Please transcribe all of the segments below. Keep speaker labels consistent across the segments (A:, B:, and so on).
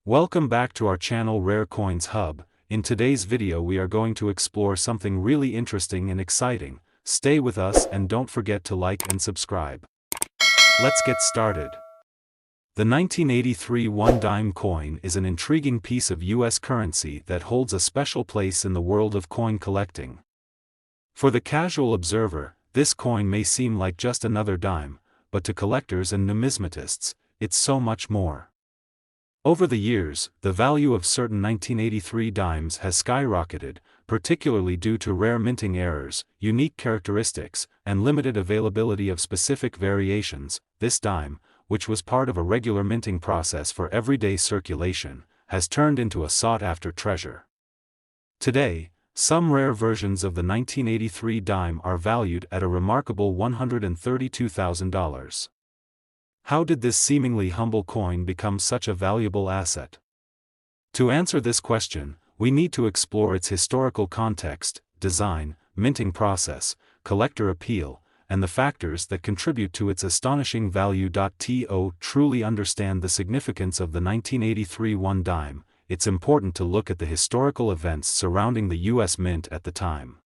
A: Welcome back to our channel Rare Coins Hub. In today's video we are going to explore something really interesting and exciting. Stay with us and don't forget to like and subscribe. Let's get started. The 1983 one-dime coin is an intriguing piece of US currency that holds a special place in the world of coin collecting. For the casual observer, this coin may seem like just another dime, but to collectors and numismatists, it's so much more. Over the years, the value of certain 1983 dimes has skyrocketed, particularly due to rare minting errors, unique characteristics, and limited availability of specific variations. This dime, which was part of a regular minting process for everyday circulation, has turned into a sought-after treasure. Today, some rare versions of the 1983 dime are valued at a remarkable $132,000. How did this seemingly humble coin become such a valuable asset? To answer this question, we need to explore its historical context, design, minting process, collector appeal, and the factors that contribute to its astonishing value. To truly understand the significance of the 1983 one dime, it's important to look at the historical events surrounding the U.S. Mint at the time.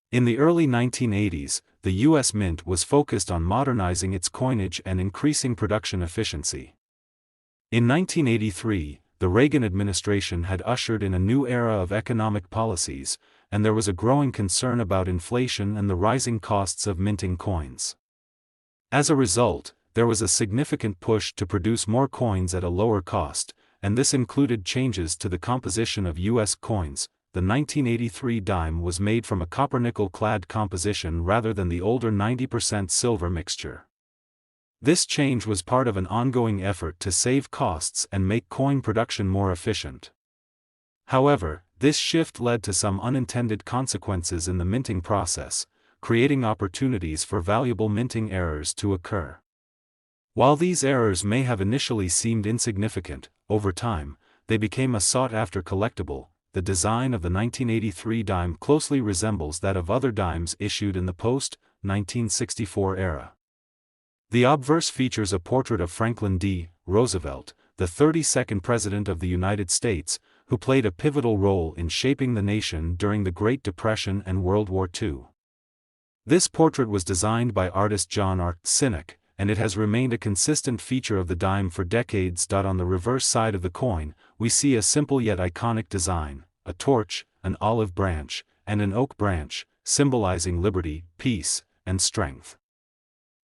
A: In the early 1980s, the U.S. Mint was focused on modernizing its coinage and increasing production efficiency. In 1983, the Reagan administration had ushered in a new era of economic policies, and there was a growing concern about inflation and the rising costs of minting coins. As a result, there was a significant push to produce more coins at a lower cost, and this included changes to the composition of U.S. coins. The 1983 dime was made from a copper-nickel clad composition rather than the older 90% silver mixture. This change was part of an ongoing effort to save costs and make coin production more efficient. However, this shift led to some unintended consequences in the minting process, creating opportunities for valuable minting errors to occur. While these errors may have initially seemed insignificant, over time, they became a sought-after collectible. The design of the 1983 dime closely resembles that of other dimes issued in the post-1964 era. The obverse features a portrait of Franklin D. Roosevelt, the 32nd President of the United States, who played a pivotal role in shaping the nation during the Great Depression and World War II. This portrait was designed by artist John R. Sinek, and it has remained a consistent feature of the dime for decades. On the reverse side of the coin, we see a simple yet iconic design: a torch, an olive branch, and an oak branch, symbolizing liberty, peace, and strength.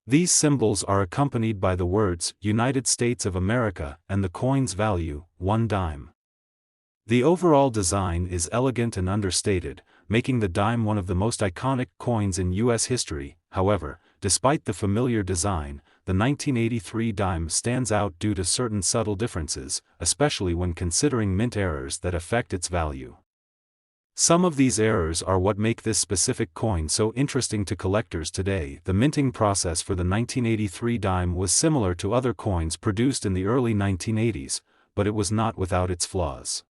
A: These symbols are accompanied by the words United States of America and the coin's value, 1 dime. The overall design is elegant and understated, making the dime one of the most iconic coins in U.S. history. However, despite the familiar design, the 1983 dime stands out due to certain subtle differences, especially when considering mint errors that affect its value. Some of these errors are what make this specific coin so interesting to collectors today. The minting process for the 1983 dime was similar to other coins produced in the early 1980s, but it was not without its flaws.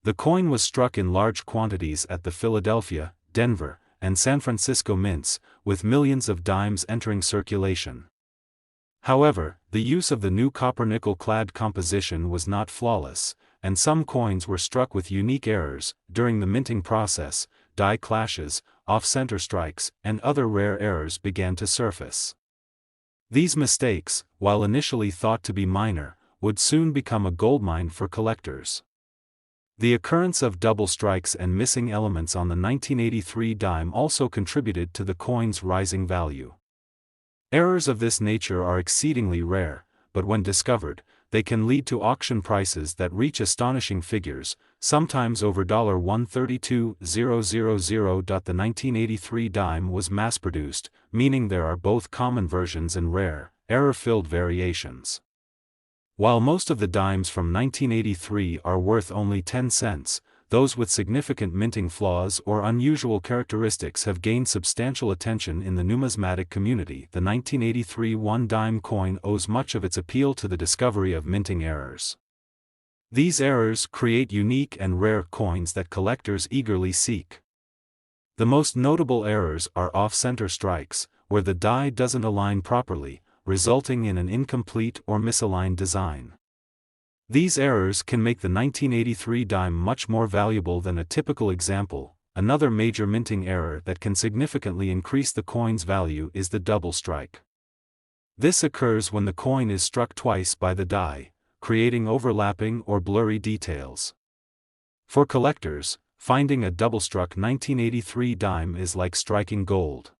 A: The coin was struck in large quantities at the Philadelphia, Denver, and San Francisco mints, with millions of dimes entering circulation. However, the use of the new copper-nickel clad composition was not flawless, and some coins were struck with unique errors. During the minting process, die clashes, off-center strikes, and other rare errors began to surface. These mistakes, while initially thought to be minor, would soon become a goldmine for collectors. The occurrence of double strikes and missing elements on the 1983 dime also contributed to the coin's rising value. Errors of this nature are exceedingly rare, but when discovered, they can lead to auction prices that reach astonishing figures, sometimes over $132,000. The 1983 dime was mass-produced, meaning there are both common versions and rare, error-filled variations. While most of the dimes from 1983 are worth only 10 cents, those with significant minting flaws or unusual characteristics have gained substantial attention in the numismatic community. The 1983 one dime coin owes much of its appeal to the discovery of minting errors. These errors create unique and rare coins that collectors eagerly seek. The most notable errors are off-center strikes, where the die doesn't align properly, resulting in an incomplete or misaligned design. These errors can make the 1983 dime much more valuable than a typical example. Another major minting error that can significantly increase the coin's value is the double strike. This occurs when the coin is struck twice by the die, creating overlapping or blurry details. For collectors, finding a double-struck 1983 dime is like striking gold.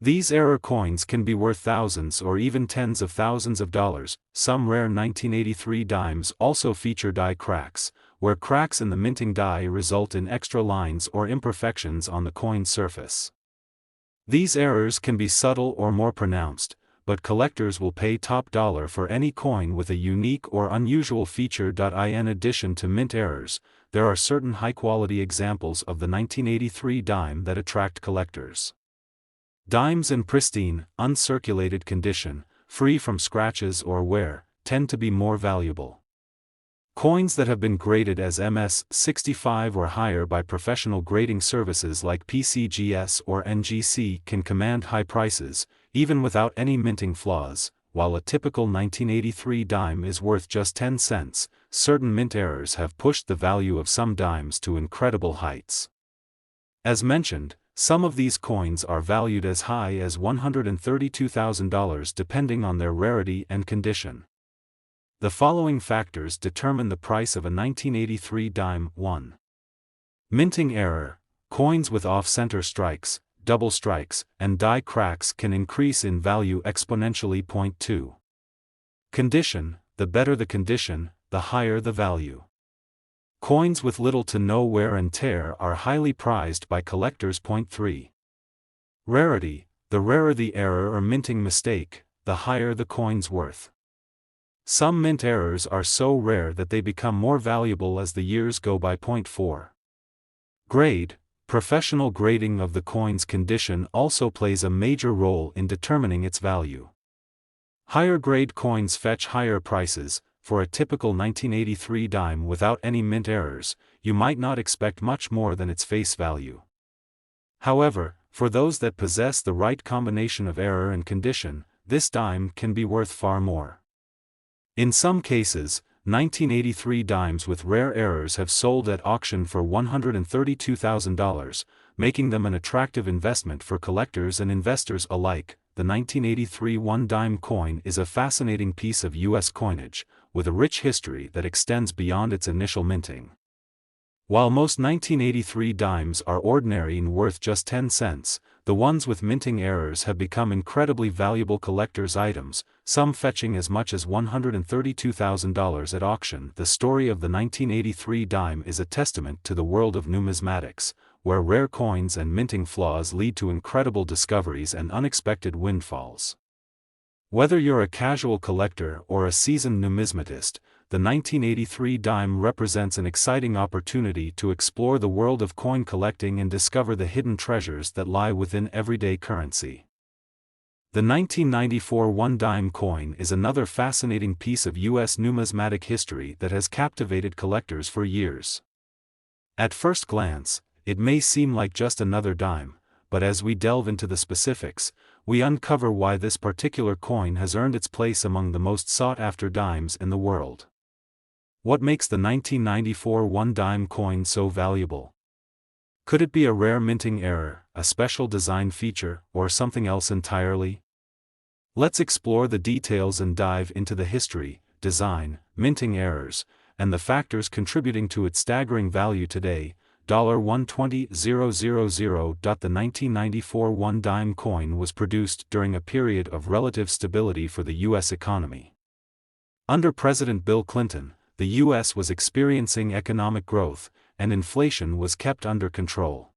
A: These error coins can be worth thousands or even tens of thousands of dollars. Some rare 1983 dimes also feature die cracks, where cracks in the minting die result in extra lines or imperfections on the coin surface. These errors can be subtle or more pronounced, but collectors will pay top dollar for any coin with a unique or unusual feature. In addition to mint errors, there are certain high-quality examples of the 1983 dime that attract collectors. Dimes in pristine, uncirculated condition, free from scratches or wear, tend to be more valuable. Coins that have been graded as MS-65 or higher by professional grading services like PCGS or NGC can command high prices, even without any minting flaws. While a typical 1983 dime is worth just 10 cents, certain mint errors have pushed the value of some dimes to incredible heights. As mentioned, some of these coins are valued as high as $132,000 depending on their rarity and condition. The following factors determine the price of a 1983 dime. 1. Minting error. Coins with off-center strikes, double strikes, and die cracks can increase in value exponentially. 2. Condition. The better the condition, the higher the value. Coins with little to no wear and tear are highly prized by collectors. 3. Rarity. The rarer the error or minting mistake, the higher the coin's worth. Some mint errors are so rare that they become more valuable as the years go by. 4. Grade. Professional grading of the coin's condition also plays a major role in determining its value. Higher grade coins fetch higher prices. For a typical 1983 dime without any mint errors, you might not expect much more than its face value. However, for those that possess the right combination of error and condition, this dime can be worth far more. In some cases, 1983 dimes with rare errors have sold at auction for $132,000, making them an attractive investment for collectors and investors alike. The 1983 one-dime coin is a fascinating piece of U.S. coinage, with a rich history that extends beyond its initial minting. While most 1983 dimes are ordinary and worth just 10 cents, the ones with minting errors have become incredibly valuable collector's items, some fetching as much as $132,000 at auction. The story of the 1983 dime is a testament to the world of numismatics, where rare coins and minting flaws lead to incredible discoveries and unexpected windfalls. Whether you're a casual collector or a seasoned numismatist, the 1983 dime represents an exciting opportunity to explore the world of coin collecting and discover the hidden treasures that lie within everyday currency. The 1994 one-dime coin is another fascinating piece of U.S. numismatic history that has captivated collectors for years. At first glance, it may seem like just another dime, but as we delve into the specifics, we uncover why this particular coin has earned its place among the most sought-after dimes in the world. What makes the 1994 one-dime coin so valuable? Could it be a rare minting error, a special design feature, or something else entirely? Let's explore the details and dive into the history, design, minting errors, and the factors contributing to its staggering value today. $120,000. The 1994 one-dime coin was produced during a period of relative stability for the U.S. economy. Under President Bill Clinton, the U.S. was experiencing economic growth, and inflation was kept under control.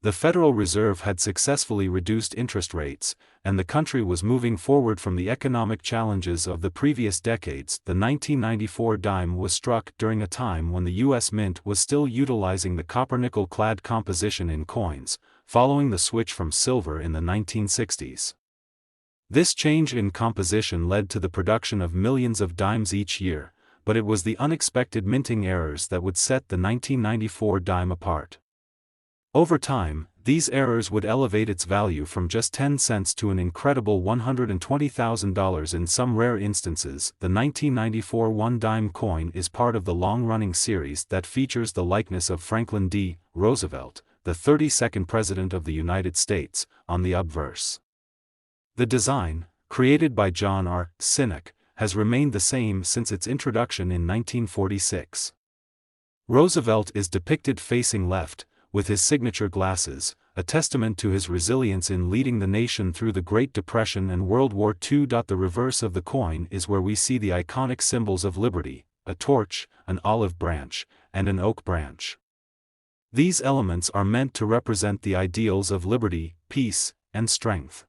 A: The Federal Reserve had successfully reduced interest rates, and the country was moving forward from the economic challenges of the previous decades. The 1994 dime was struck during a time when the U.S. Mint was still utilizing the copper-nickel-clad composition in coins, following the switch from silver in the 1960s. This change in composition led to the production of millions of dimes each year, but it was the unexpected minting errors that would set the 1994 dime apart. Over time, these errors would elevate its value from just 10 cents to an incredible $120,000 in some rare instances. The 1994 one-dime coin is part of the long-running series that features the likeness of Franklin D. Roosevelt, the 32nd President of the United States, on the obverse. The design, created by John R. Sinek, has remained the same since its introduction in 1946. Roosevelt is depicted facing left, with his signature glasses, a testament to his resilience in leading the nation through the Great Depression and World War II. The reverse of the coin is where we see the iconic symbols of liberty, a torch, an olive branch, and an oak branch. These elements are meant to represent the ideals of liberty, peace, and strength.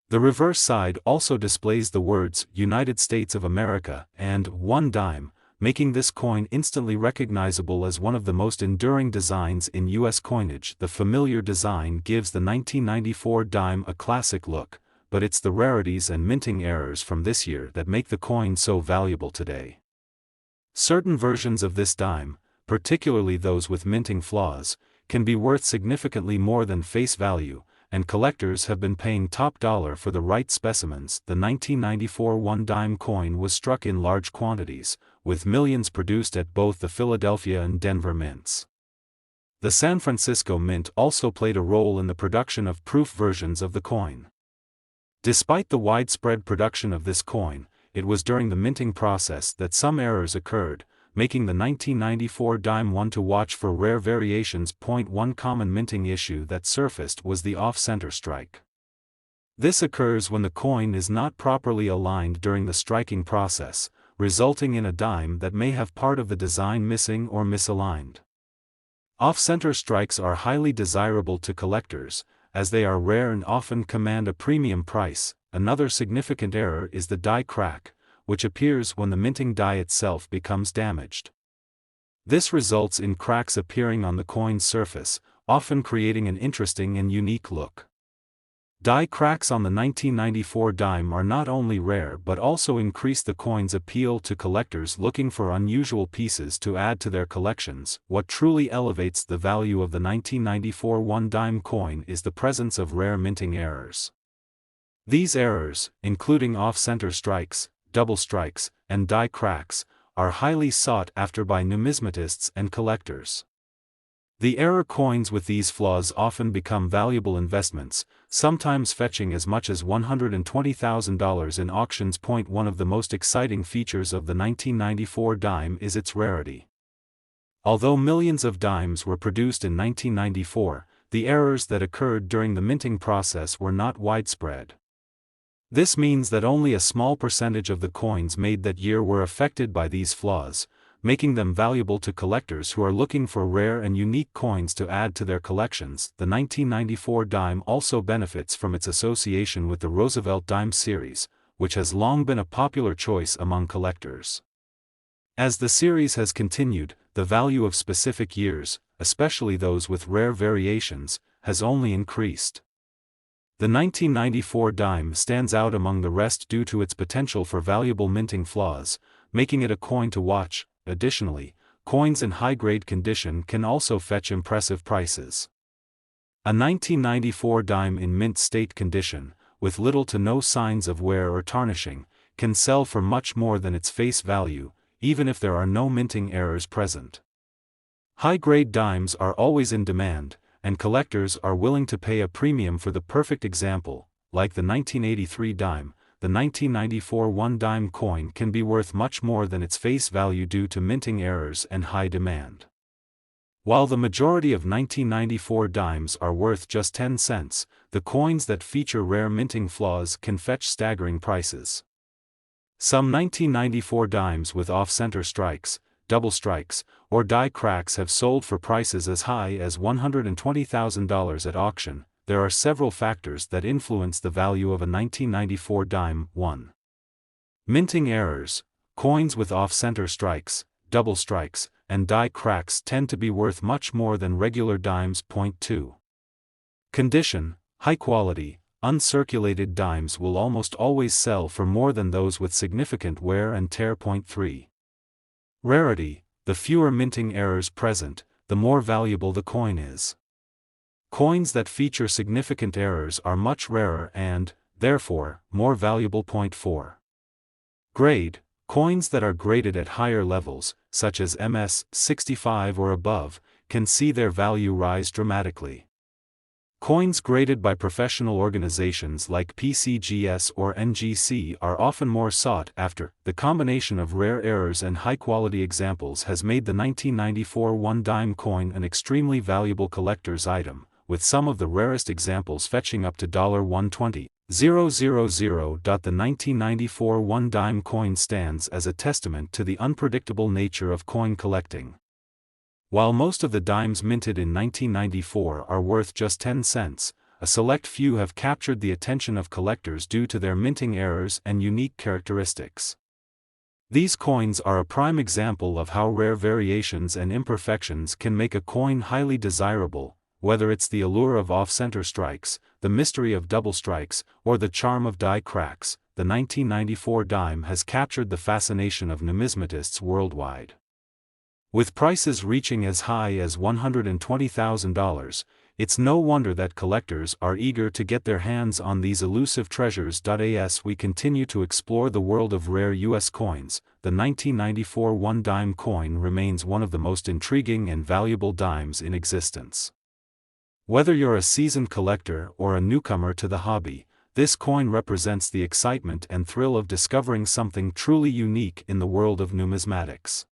A: The reverse side also displays the words United States of America and one dime, making this coin instantly recognizable as one of the most enduring designs in U.S. coinage. The familiar design gives the 1994 dime a classic look, but it's the rarities and minting errors from this year that make the coin so valuable today. Certain versions of this dime, particularly those with minting flaws, can be worth significantly more than face value, and collectors have been paying top dollar for the right specimens. The 1994 one-dime coin was struck in large quantities, with millions produced at both the Philadelphia and Denver mints. The San Francisco Mint also played a role in the production of proof versions of the coin. Despite the widespread production of this coin, it was during the minting process that some errors occurred, making the 1994 dime one to watch for rare variations. One common minting issue that surfaced was the off-center strike. This occurs when the coin is not properly aligned during the striking process, resulting in a dime that may have part of the design missing or misaligned. Off-center strikes are highly desirable to collectors, as they are rare and often command a premium price. Another significant error is the die crack, which appears when the minting die itself becomes damaged. This results in cracks appearing on the coin's surface, often creating an interesting and unique look. Die cracks on the 1994 dime are not only rare but also increase the coin's appeal to collectors looking for unusual pieces to add to their collections. What truly elevates the value of the 1994 one-dime coin is the presence of rare minting errors. These errors, including off-center strikes, double strikes, and die cracks, are highly sought after by numismatists and collectors. The error coins with these flaws often become valuable investments, sometimes fetching as much as $120,000 in auctions. One of the most exciting features of the 1994 dime is its rarity. Although millions of dimes were produced in 1994, the errors that occurred during the minting process were not widespread. This means that only a small percentage of the coins made that year were affected by these flaws, making them valuable to collectors who are looking for rare and unique coins to add to their collections. The 1994 dime also benefits from its association with the Roosevelt dime series, which has long been a popular choice among collectors. As the series has continued, the value of specific years, especially those with rare variations, has only increased. The 1994 dime stands out among the rest due to its potential for valuable minting flaws, making it a coin to watch. Additionally, coins in high-grade condition can also fetch impressive prices. A 1994 dime in mint state condition, with little to no signs of wear or tarnishing, can sell for much more than its face value, even if there are no minting errors present. High-grade dimes are always in demand, and collectors are willing to pay a premium for the perfect example. Like the 1983 dime, the 1994 one-dime coin can be worth much more than its face value due to minting errors and high demand. While the majority of 1994 dimes are worth just 10 cents, the coins that feature rare minting flaws can fetch staggering prices. Some 1994 dimes with off-center strikes, double strikes, or die cracks have sold for prices as high as $120,000 at auction. There are several factors that influence the value of a 1994 dime. 1. Minting errors. Coins with off-center strikes, double strikes, and die cracks tend to be worth much more than regular dimes. 2. Condition. High quality, uncirculated dimes will almost always sell for more than those with significant wear and tear. 3. Rarity. The fewer minting errors present, the more valuable the coin is. Coins that feature significant errors are much rarer and, therefore, more valuable. Point 4. Grade. Coins that are graded at higher levels, such as MS 65 or above, can see their value rise dramatically. Coins graded by professional organizations like PCGS or NGC are often more sought after. The combination of rare errors and high-quality examples has made the 1994 one-dime coin an extremely valuable collector's item, with some of the rarest examples fetching up to $120,000. The 1994 one-dime coin stands as a testament to the unpredictable nature of coin collecting. While most of the dimes minted in 1994 are worth just 10 cents, a select few have captured the attention of collectors due to their minting errors and unique characteristics. These coins are a prime example of how rare variations and imperfections can make a coin highly desirable, whether it's the allure of off-center strikes, the mystery of double strikes, or the charm of die cracks. The 1994 dime has captured the fascination of numismatists worldwide. With prices reaching as high as $120,000, it's no wonder that collectors are eager to get their hands on these elusive treasures. As we continue to explore the world of rare U.S. coins, the 1994 one-dime coin remains one of the most intriguing and valuable dimes in existence. Whether you're a seasoned collector or a newcomer to the hobby, this coin represents the excitement and thrill of discovering something truly unique in the world of numismatics.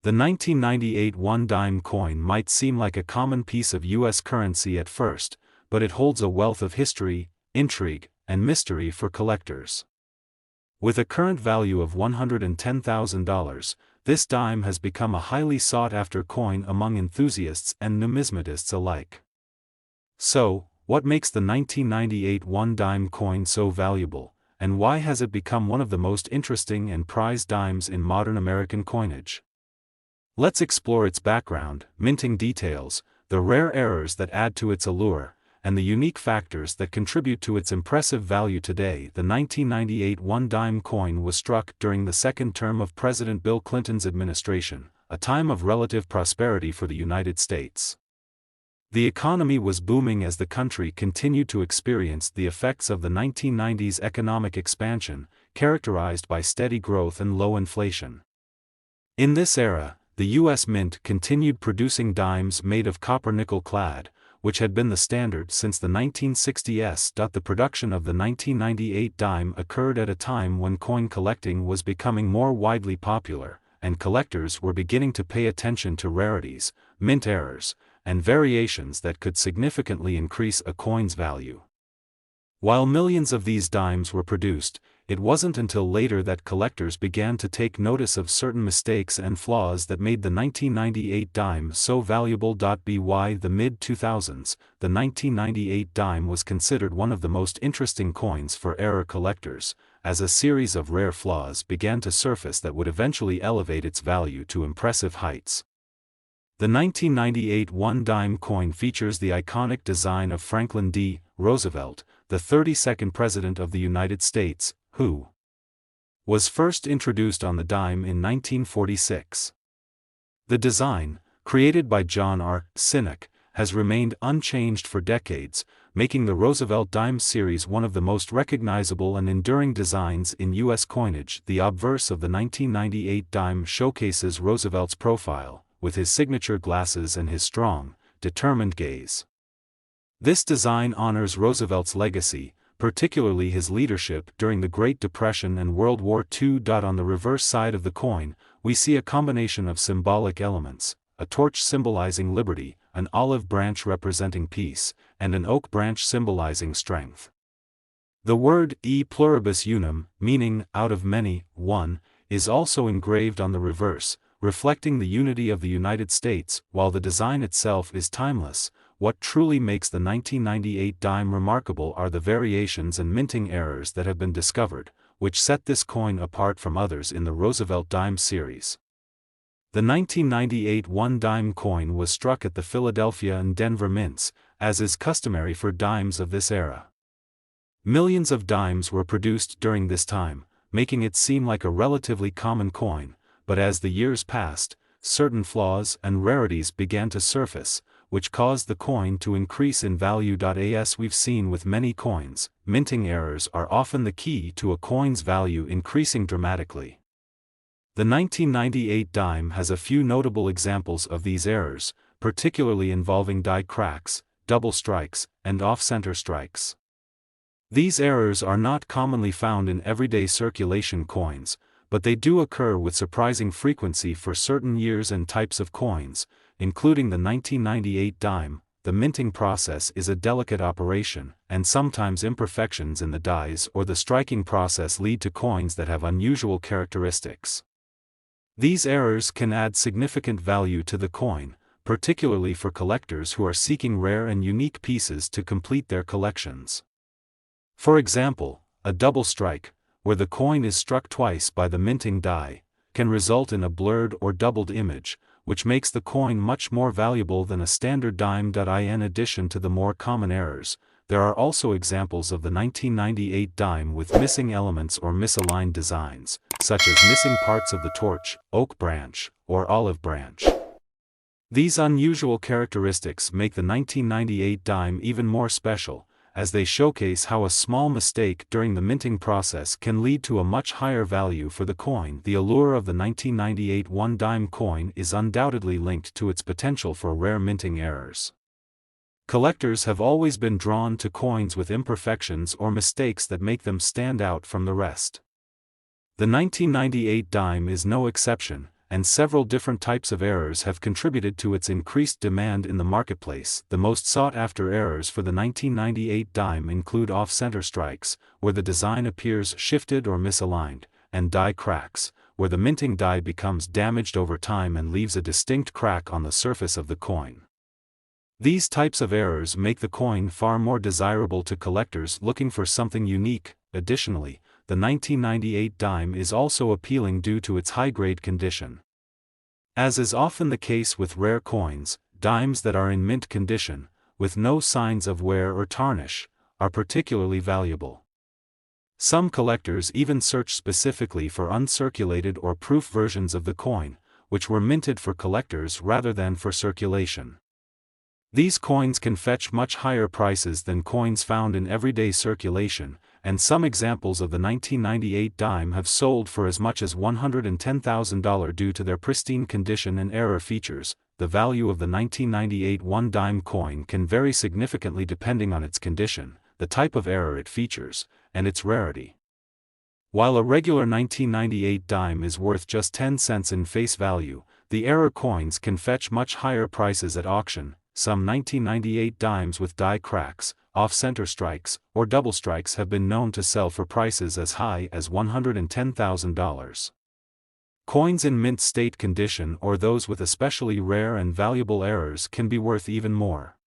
A: The 1998 one-dime coin might seem like a common piece of U.S. currency at first, but it holds a wealth of history, intrigue, and mystery for collectors. With a current value of $110,000, this dime has become a highly sought-after coin among enthusiasts and numismatists alike. So, what makes the 1998 one-dime coin so valuable, and why has it become one of the most interesting and prized dimes in modern American coinage? Let's explore its background, minting details, the rare errors that add to its allure, and the unique factors that contribute to its impressive value today. The 1998 one-dime coin was struck during the second term of President Bill Clinton's administration, a time of relative prosperity for the United States. The economy was booming as the country continued to experience the effects of the 1990s economic expansion, characterized by steady growth and low inflation. In this era, the U.S. Mint continued producing dimes made of copper-nickel clad, which had been the standard since the 1960s. The production of the 1998 dime occurred at a time when coin collecting was becoming more widely popular, and collectors were beginning to pay attention to rarities, mint errors, and variations that could significantly increase a coin's value. While millions of these dimes were produced, it wasn't until later that collectors began to take notice of certain mistakes and flaws that made the 1998 dime so valuable. By the mid-2000s, the 1998 dime was considered one of the most interesting coins for error collectors, as a series of rare flaws began to surface that would eventually elevate its value to impressive heights. The 1998 one-dime coin features the iconic design of Franklin D. Roosevelt, the 32nd President of the United States, who was first introduced on the dime in 1946. The design, created by John R. Sinek, has remained unchanged for decades, making the Roosevelt dime series one of the most recognizable and enduring designs in U.S. coinage. The obverse of the 1998 dime showcases Roosevelt's profile, with his signature glasses and his strong, determined gaze. This design honors Roosevelt's legacy, particularly his leadership during the Great Depression and World War II. On the reverse side of the coin, we see a combination of symbolic elements: a torch symbolizing liberty, an olive branch representing peace, and an oak branch symbolizing strength. The word e pluribus unum, meaning out of many, one, is also engraved on the reverse, reflecting the unity of the United States. While the design itself is timeless, what truly makes the 1998 dime remarkable are the variations and minting errors that have been discovered, which set this coin apart from others in the Roosevelt dime series. The 1998 one-dime coin was struck at the Philadelphia and Denver mints, as is customary for dimes of this era. Millions of dimes were produced during this time, making it seem like a relatively common coin, but as the years passed, certain flaws and rarities began to surface, which caused the coin to increase in value. As we've seen with many coins, minting errors are often the key to a coin's value increasing dramatically. The 1998 dime has a few notable examples of these errors, particularly involving die cracks, double strikes, and off-center strikes. These errors are not commonly found in everyday circulation coins, but they do occur with surprising frequency for certain years and types of coins, including the 1998 dime. The minting process is a delicate operation, and sometimes imperfections in the dies or the striking process lead to coins that have unusual characteristics. These errors can add significant value to the coin, particularly for collectors who are seeking rare and unique pieces to complete their collections. For example, a double strike, where the coin is struck twice by the minting die, can result in a blurred or doubled image, which makes the coin much more valuable than a standard dime. In addition to the more common errors, there are also examples of the 1998 dime with missing elements or misaligned designs, such as missing parts of the torch, oak branch, or olive branch. These unusual characteristics make the 1998 dime even more special, as they showcase how a small mistake during the minting process can lead to a much higher value for the coin. The allure of the 1998 one-dime coin is undoubtedly linked to its potential for rare minting errors. Collectors have always been drawn to coins with imperfections or mistakes that make them stand out from the rest. The 1998 dime is no exception, and several different types of errors have contributed to its increased demand in the marketplace. The most sought-after errors for the 1998 dime include off-center strikes, where the design appears shifted or misaligned, and die cracks, where the minting die becomes damaged over time and leaves a distinct crack on the surface of the coin. These types of errors make the coin far more desirable to collectors looking for something unique. Additionally, the 1998 dime is also appealing due to its high-grade condition. As is often the case with rare coins, dimes that are in mint condition, with no signs of wear or tarnish, are particularly valuable. Some collectors even search specifically for uncirculated or proof versions of the coin, which were minted for collectors rather than for circulation. These coins can fetch much higher prices than coins found in everyday circulation, and some examples of the 1998 dime have sold for as much as $110,000 due to their pristine condition and error features. The value of the 1998 one-dime coin can vary significantly depending on its condition, the type of error it features, and its rarity. While a regular 1998 dime is worth just 10 cents in face value, the error coins can fetch much higher prices at auction. Some 1998 dimes with die cracks, off-center strikes, or double strikes have been known to sell for prices as high as $110,000. Coins in mint state condition or those with especially rare and valuable errors can be worth even more.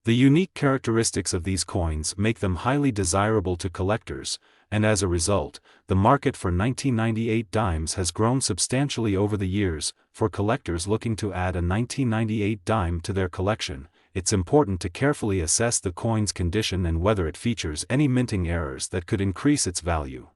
A: The unique characteristics of these coins make them highly desirable to collectors, and as a result, the market for 1998 dimes has grown substantially over the years. For collectors looking to add a 1998 dime to their collection, it's important to carefully assess the coin's condition and whether it features any minting errors that could increase its value.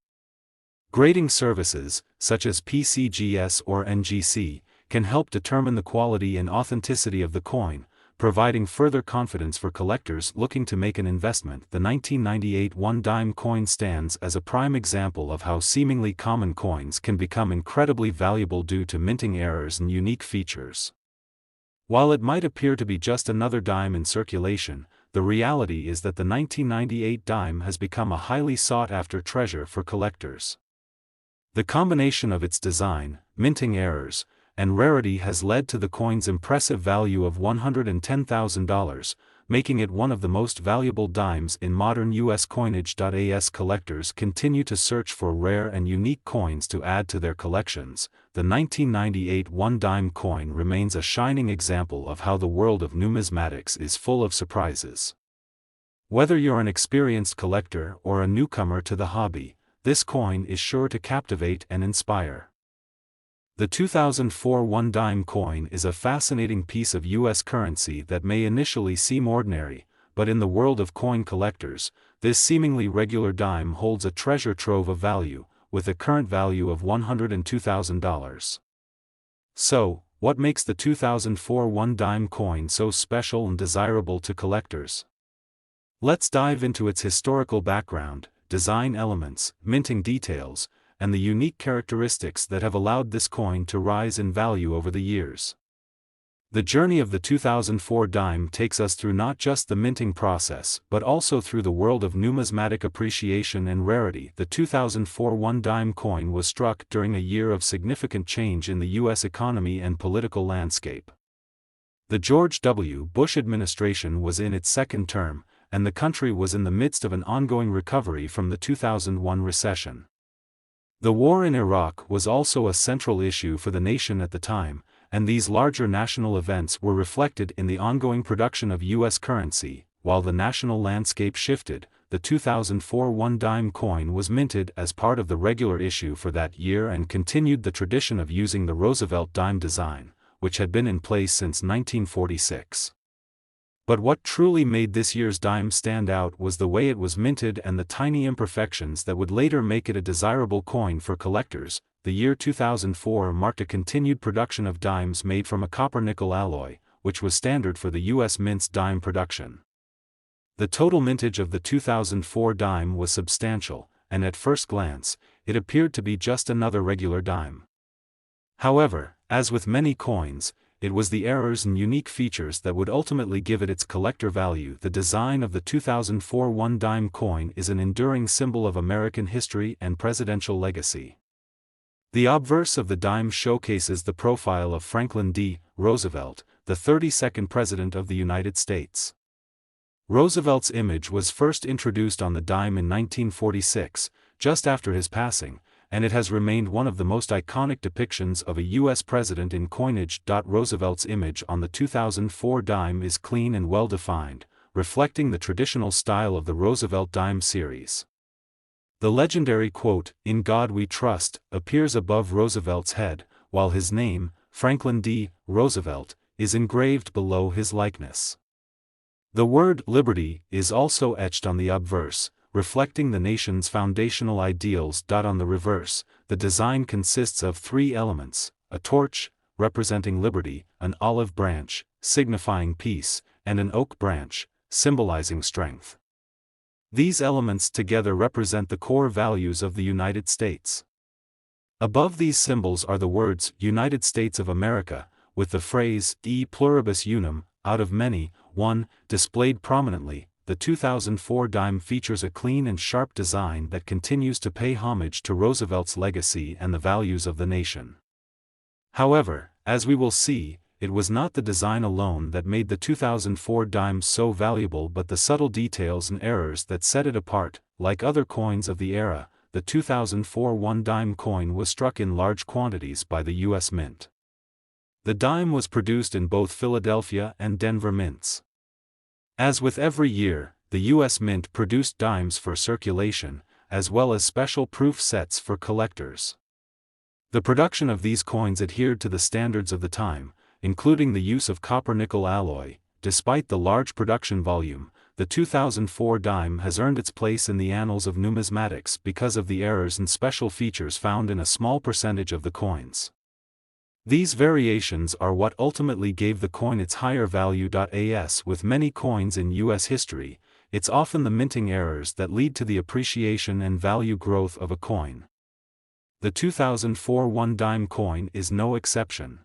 A: Grading services, such as PCGS or NGC, can help determine the quality and authenticity of the coin, providing further confidence for collectors looking to make an investment. The 1998 one-dime coin stands as a prime example of how seemingly common coins can become incredibly valuable due to minting errors and unique features. While it might appear to be just another dime in circulation, the reality is that the 1998 dime has become a highly sought-after treasure for collectors. The combination of its design, minting errors, and rarity has led to the coin's impressive value of $110,000, making it one of the most valuable dimes in modern U.S. coinage. As collectors continue to search for rare and unique coins to add to their collections, the 1998 one-dime coin remains a shining example of how the world of numismatics is full of surprises. Whether you're an experienced collector or a newcomer to the hobby, this coin is sure to captivate and inspire. The 2004 one-dime coin is a fascinating piece of U.S. currency that may initially seem ordinary, but in the world of coin collectors, this seemingly regular dime holds a treasure trove of value, with a current value of $102,000. So, What makes the 2004 one-dime coin so special and desirable to collectors? Let's dive into its historical background, design elements, minting details, and the unique characteristics that have allowed this coin to rise in value over the years. The journey of the 2004 dime takes us through not just the minting process but also through the world of numismatic appreciation and rarity. The 2004 one-dime coin was struck during a year of significant change in the U.S. economy and political landscape. The George W. Bush administration was in its second term, and the country was in the midst of an ongoing recovery from the 2001 recession. The war in Iraq was also a central issue for the nation at the time, and these larger national events were reflected in the ongoing production of U.S. currency. While the national landscape shifted, the 2004 one-dime coin was minted as part of the regular issue for that year and continued the tradition of using the Roosevelt dime design, which had been in place since 1946. But what truly made this year's dime stand out was the way it was minted and the tiny imperfections that would later make it a desirable coin for collectors. The year 2004 marked a continued production of dimes made from a copper-nickel alloy, which was standard for the U.S. Mint's dime production. The total mintage of the 2004 dime was substantial, and at first glance, it appeared to be just another regular dime. However, as with many coins, it was the errors and unique features that would ultimately give it its collector value. The design of the 2004 one-dime coin is an enduring symbol of American history and presidential legacy. The obverse of the dime showcases the profile of Franklin D. Roosevelt, the 32nd President of the United States. Roosevelt's image was first introduced on the dime in 1946, just after his passing, and it has remained one of the most iconic depictions of a U.S. president in coinage. Roosevelt's image on the 2004 dime is clean and well-defined, reflecting the traditional style of the Roosevelt dime series. The legendary quote, "In God We Trust," appears above Roosevelt's head, while his name, Franklin D. Roosevelt, is engraved below his likeness. The word liberty is also etched on the obverse, reflecting the nation's foundational ideals. On the reverse, the design consists of three elements: a torch, representing liberty, an olive branch, signifying peace, and an oak branch, symbolizing strength. These elements together represent the core values of the United States. Above these symbols are the words United States of America, with the phrase E pluribus unum, out of many, one, displayed prominently. The 2004 dime features a clean and sharp design that continues to pay homage to Roosevelt's legacy and the values of the nation. However, as we will see, it was not the design alone that made the 2004 dime so valuable but the subtle details and errors that set it apart. Like other coins of the era, the 2004 one-dime coin was struck in large quantities by the U.S. Mint. The dime was produced in both Philadelphia and Denver mints. As with every year, the U.S. Mint produced dimes for circulation, as well as special proof sets for collectors. The production of these coins adhered to the standards of the time, including the use of copper-nickel alloy. Despite the large production volume, the 2004 dime has earned its place in the annals of numismatics because of the errors and special features found in a small percentage of the coins. These variations are what ultimately gave the coin its higher value. As with many coins in U.S. history, it's often the minting errors that lead to the appreciation and value growth of a coin. The 2004 one-dime coin is no exception.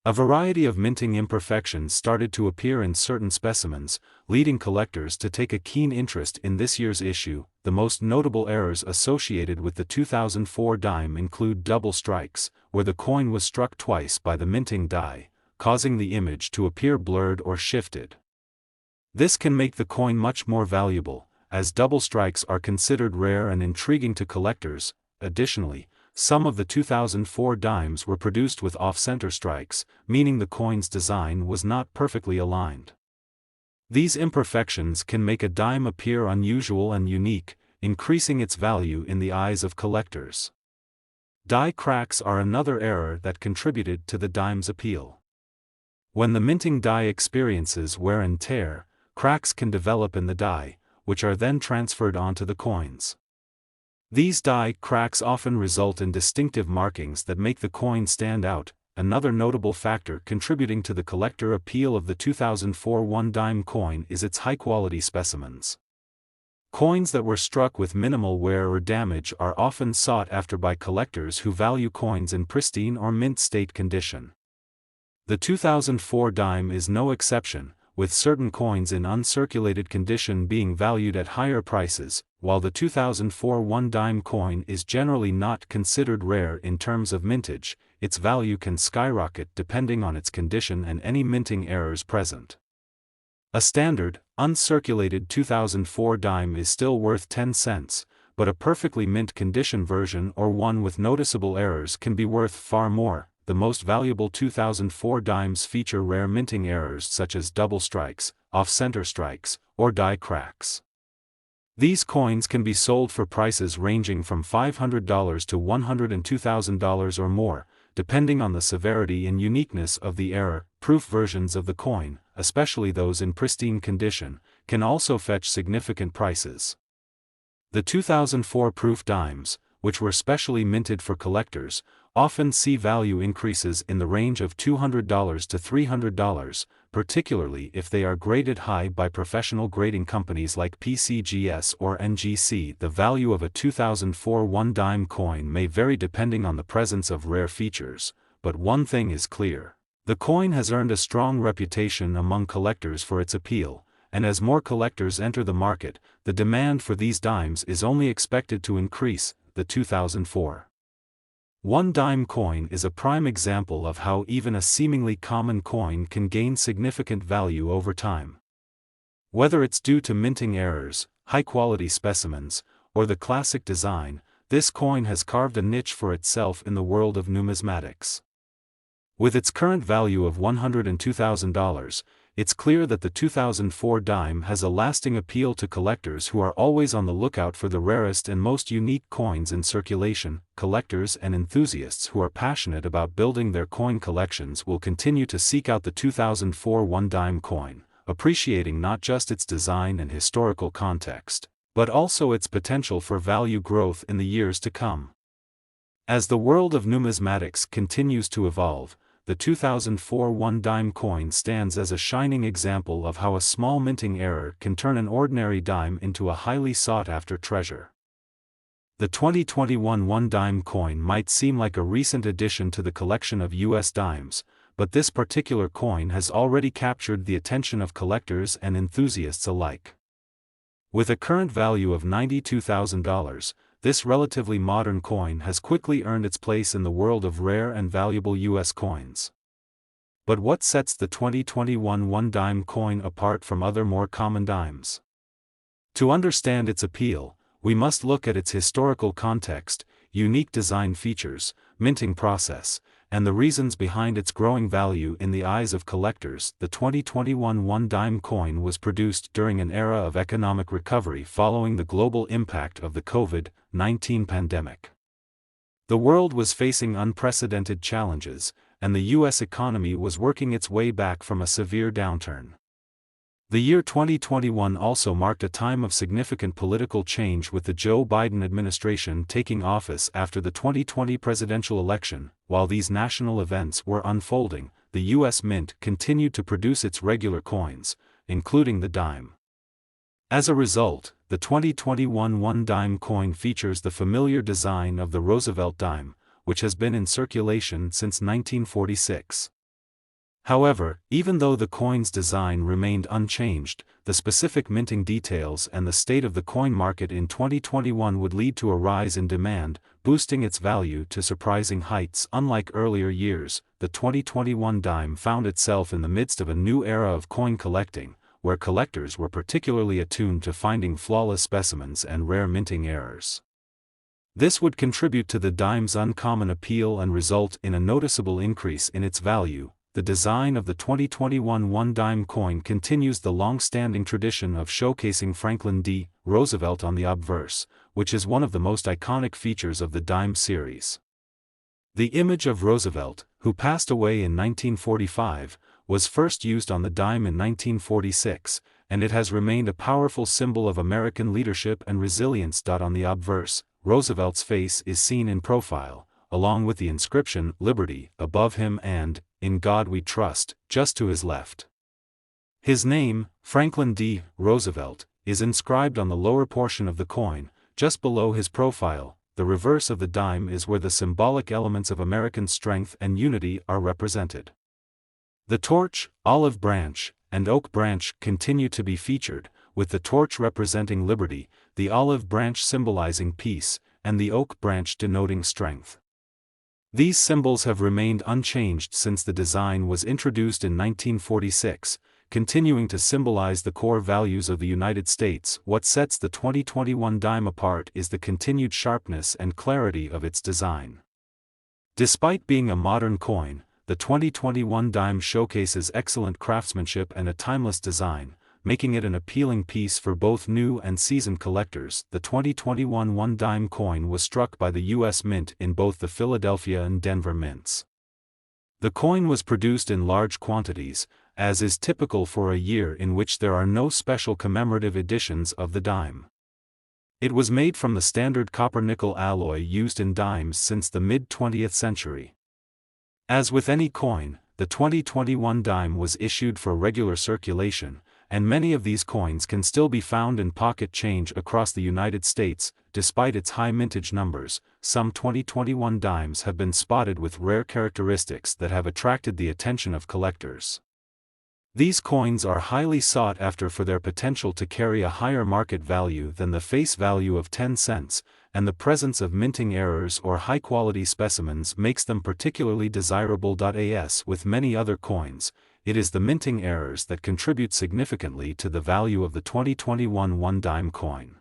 A: A variety of minting imperfections started to appear in certain specimens, leading collectors to take a keen interest in this year's issue. The most notable errors associated with the 2004 dime include double strikes, where the coin was struck twice by the minting die, causing the image to appear blurred or shifted. This can make the coin much more valuable, as double strikes are considered rare and intriguing to collectors. Additionally, some of the 2004 dimes were produced with off-center strikes, meaning the coin's design was not perfectly aligned. These imperfections can make a dime appear unusual and unique, increasing its value in the eyes of collectors. Die cracks are another error that contributed to the dime's appeal. When the minting die experiences wear and tear, cracks can develop in the die, which are then transferred onto the coins. These die cracks often result in distinctive markings that make the coin stand out, Another notable factor contributing to the collector appeal of the 2004 one-dime coin is its high-quality specimens. Coins that were struck with minimal wear or damage are often sought after by collectors who value coins in pristine or mint state condition. The 2004 dime is no exception, with certain coins in uncirculated condition being valued at higher prices. While the 2004 one-dime coin is generally not considered rare in terms of mintage, its value can skyrocket depending on its condition and any minting errors present. A standard, uncirculated 2004 dime is still worth 10 cents, but a perfectly mint condition version or one with noticeable errors can be worth far more. The most valuable 2004 dimes feature rare minting errors such as double strikes, off-center strikes, or die cracks. These coins can be sold for prices ranging from $500 to $102,000 or more, depending on the severity and uniqueness of the error. Proof versions of the coin, especially those in pristine condition, can also fetch significant prices. The 2004 proof dimes, which were specially minted for collectors, often see value increases in the range of $200 to $300, particularly if they are graded high by professional grading companies like PCGS or NGC. The value of a 2004 one-dime coin may vary depending on the presence of rare features, but one thing is clear: the coin has earned a strong reputation among collectors for its appeal, and as more collectors enter the market, the demand for these dimes is only expected to increase. The 2004 one-dime coin is a prime example of how even a seemingly common coin can gain significant value over time. Whether it's due to minting errors, high-quality specimens, or the classic design, this coin has carved a niche for itself in the world of numismatics. With its current value of $102,000, it's clear that the 2004 dime has a lasting appeal to collectors who are always on the lookout for the rarest and most unique coins in circulation. Collectors and enthusiasts who are passionate about building their coin collections will continue to seek out the 2004 one-dime coin, appreciating not just its design and historical context, but also its potential for value growth in the years to come. As the world of numismatics continues to evolve, the 2004 one-dime coin stands as a shining example of how a small minting error can turn an ordinary dime into a highly sought-after treasure. The 2021 one-dime coin might seem like a recent addition to the collection of U.S. dimes, but this particular coin has already captured the attention of collectors and enthusiasts alike. With a current value of $92,000, this relatively modern coin has quickly earned its place in the world of rare and valuable U.S. coins. But what sets the 2021 one-dime coin apart from other more common dimes? To understand its appeal, we must look at its historical context, unique design features, minting process, and the reasons behind its growing value in the eyes of collectors. The 2021 one-dime coin was produced during an era of economic recovery following the global impact of the COVID-19 pandemic. The world was facing unprecedented challenges, and the U.S. economy was working its way back from a severe downturn. The year 2021 also marked a time of significant political change, with the Joe Biden administration taking office after the 2020 presidential election. While these national events were unfolding, the U.S. Mint continued to produce its regular coins, including the dime. As a result, the 2021 one-dime coin features the familiar design of the Roosevelt dime, which has been in circulation since 1946. However, even though the coin's design remained unchanged, the specific minting details and the state of the coin market in 2021 would lead to a rise in demand, boosting its value to surprising heights. Unlike earlier years, the 2021 dime found itself in the midst of a new era of coin collecting, where collectors were particularly attuned to finding flawless specimens and rare minting errors. This would contribute to the dime's uncommon appeal and result in a noticeable increase in its value. The design of the 2021 one-dime coin continues the long-standing tradition of showcasing Franklin D. Roosevelt on the obverse, which is one of the most iconic features of the dime series. The image of Roosevelt, who passed away in 1945, was first used on the dime in 1946, and it has remained a powerful symbol of American leadership and resilience. On the obverse, Roosevelt's face is seen in profile, along with the inscription "Liberty" above him and "In God We Trust" just to his left. His name, Franklin D. Roosevelt, is inscribed on the lower portion of the coin, just below his profile. The reverse of the dime is where the symbolic elements of American strength and unity are represented. The torch, olive branch, and oak branch continue to be featured, with the torch representing liberty, the olive branch symbolizing peace, and the oak branch denoting strength. These symbols have remained unchanged since the design was introduced in 1946, continuing to symbolize the core values of the United States. What sets the 2021 dime apart is the continued sharpness and clarity of its design. Despite being a modern coin, the 2021 dime showcases excellent craftsmanship and a timeless design, making it an appealing piece for both new and seasoned collectors. The 2021 one-dime coin was struck by the U.S. Mint in both the Philadelphia and Denver mints. The coin was produced in large quantities, as is typical for a year in which there are no special commemorative editions of the dime. It was made from the standard copper-nickel alloy used in dimes since the mid-20th century. As with any coin, the 2021 dime was issued for regular circulation, and many of these coins can still be found in pocket change across the United States. Despite its high mintage numbers, some 2021 dimes have been spotted with rare characteristics that have attracted the attention of collectors. These coins are highly sought after for their potential to carry a higher market value than the face value of 10 cents, and the presence of minting errors or high-quality specimens makes them particularly desirable. As with many other coins, it is the minting errors that contribute significantly to the value of the 2021 one-dime coin.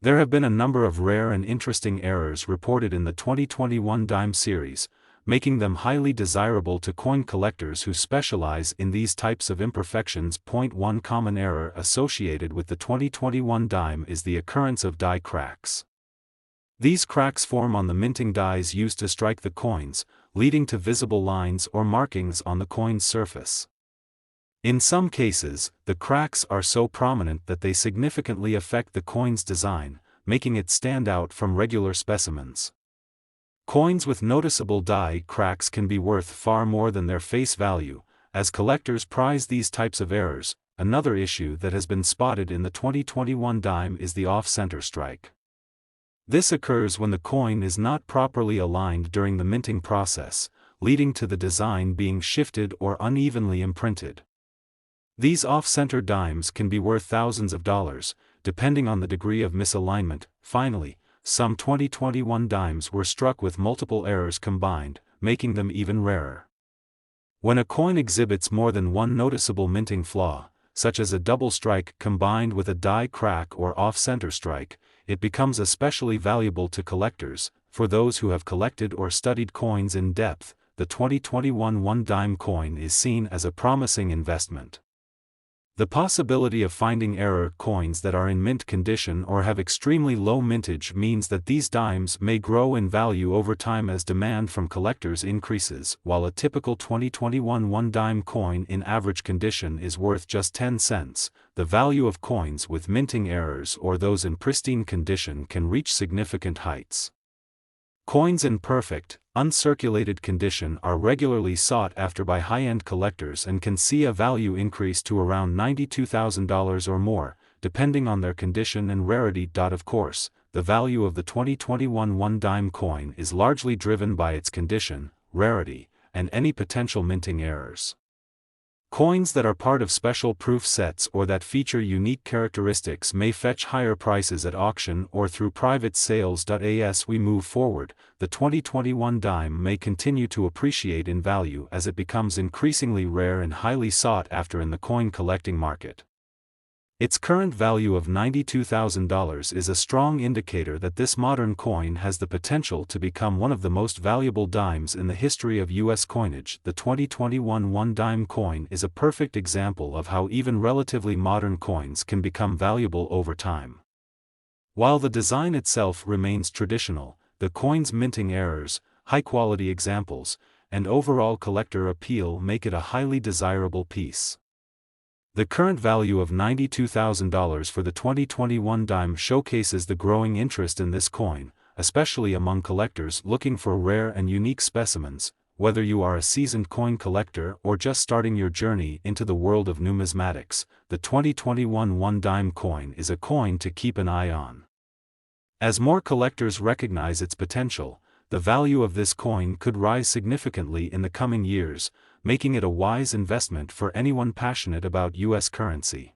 A: There have been a number of rare and interesting errors reported in the 2021 dime series, making them highly desirable to coin collectors who specialize in these types of imperfections. One common error associated with the 2021 dime is the occurrence of die cracks. These cracks form on the minting dies used to strike the coins, leading to visible lines or markings on the coin's surface. In some cases, the cracks are so prominent that they significantly affect the coin's design, making it stand out from regular specimens. Coins with noticeable die cracks can be worth far more than their face value, as collectors prize these types of errors. Another issue that has been spotted in the 2021 dime is the off-center strike. This occurs when the coin is not properly aligned during the minting process, leading to the design being shifted or unevenly imprinted. These off-center dimes can be worth thousands of dollars, depending on the degree of misalignment. Finally, some 2021 dimes were struck with multiple errors combined, making them even rarer. When a coin exhibits more than one noticeable minting flaw, such as a double strike combined with a die crack or off-center strike, it becomes especially valuable to collectors. For those who have collected or studied coins in depth, the 2021 one-dime coin is seen as a promising investment. The possibility of finding error coins that are in mint condition or have extremely low mintage means that these dimes may grow in value over time as demand from collectors increases. While a typical 2021 one-dime coin in average condition is worth just 10 cents, the value of coins with minting errors or those in pristine condition can reach significant heights. Coins in perfect, uncirculated condition are regularly sought after by high-end collectors and can see a value increase to around $92,000 or more, depending on their condition and rarity. Of course, the value of the 2021 one-dime coin is largely driven by its condition, rarity, and any potential minting errors. Coins that are part of special proof sets or that feature unique characteristics may fetch higher prices at auction or through private sales. As we move forward, the 2021 dime may continue to appreciate in value as it becomes increasingly rare and highly sought after in the coin collecting market. Its current value of $92,000 is a strong indicator that this modern coin has the potential to become one of the most valuable dimes in the history of U.S. coinage. The 2021 one-dime coin is a perfect example of how even relatively modern coins can become valuable over time. While the design itself remains traditional, the coin's minting errors, high-quality examples, and overall collector appeal make it a highly desirable piece. The current value of $92,000 for the 2021 dime showcases the growing interest in this coin, especially among collectors looking for rare and unique specimens. Whether you are a seasoned coin collector or just starting your journey into the world of numismatics, the 2021 one-dime coin is a coin to keep an eye on. As more collectors recognize its potential, the value of this coin could rise significantly in the coming years, making it a wise investment for anyone passionate about U.S. currency.